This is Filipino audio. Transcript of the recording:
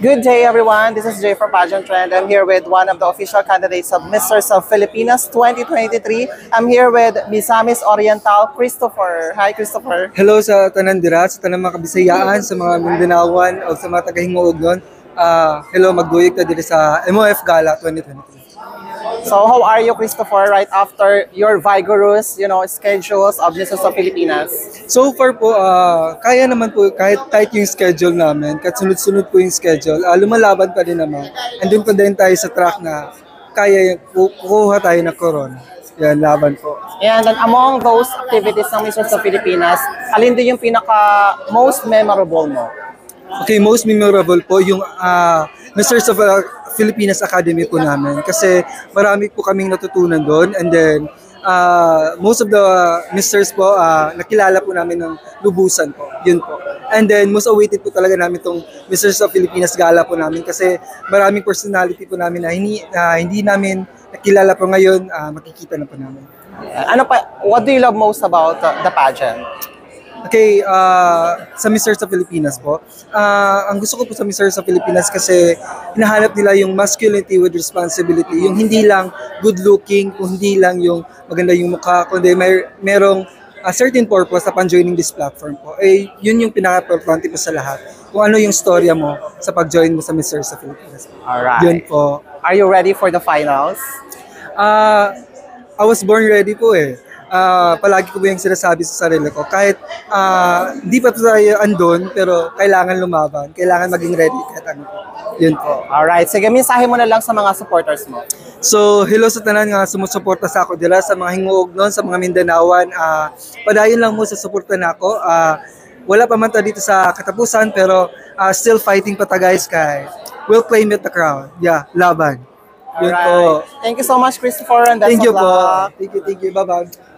Good day, everyone. This is Jay from Pageant Trend. I'm here with one of the official candidates of Misters of Filipinas 2023. I'm here with Misamis Oriental, Christopher. Hi, Christopher. Hello sa tanan dira, sa tanan mga Kabisayaan, sa mga Mindanaoan o sa mga taga-Hingoog nun. Hello, magduyog ta diri sa MOF Gala 2023. So, how are you, Christopher, right after your vigorous, schedules of Misters of Filipinas? So far po, kaya naman po kahit tight yung schedule namin, kahit sunod-sunod po yung schedule, lumalaban pa rin naman. Andun pa din tayo sa track na kaya kukuha tayo ng corona. Yan, laban po. And then among those activities ng Misters of Filipinas, alin din yung pinaka-most memorable mo? Okay, most memorable po yung Misters of Filipinas Academy po namin kasi marami po kaming natutunan doon, and then most of the misters po nakilala po namin ng lubusan po, yun po. And then most awaited po talaga namin itong Misters of Filipinas Gala po namin kasi maraming personality po namin na hindi namin nakilala po ngayon, makikita na po namin. What do you love most about the pageant? Okay, sa Misters sa Pilipinas po, ang gusto ko po sa Misters sa Pilipinas kasi hinahanap nila yung masculinity with responsibility, yung hindi lang good looking, kung hindi lang yung maganda yung mukha, kundi merong a certain purpose upon joining this platform po. Yun yung pinaka-importante po sa lahat. Kung ano yung storya mo sa pag-join mo sa Misters sa Pilipinas. Alright. Yun po. Are you ready for the finals? I was born ready po eh. Palagi ko po yung sinasabi sa sarili ko. Kahit hindi pa tayo andun, pero kailangan lumaban. Kailangan maging ready kahit ano po. Yun po. Alright. Sige, mensahe mo na lang sa mga supporters mo. So, hello sa tanan nga sumusuporta sa ako dila, sa mga Hingoog nun, sa mga Mindanaoan. Padayon lang mo sa suporta na ako. Wala pa man ta dito sa katapusan, pero still fighting pa ta guys, kay we'll claim it the crown. Yeah, laban. Yun po. Thank you so much, Christopher, and best Thank you of luck. po. Thank you. Bye-bye.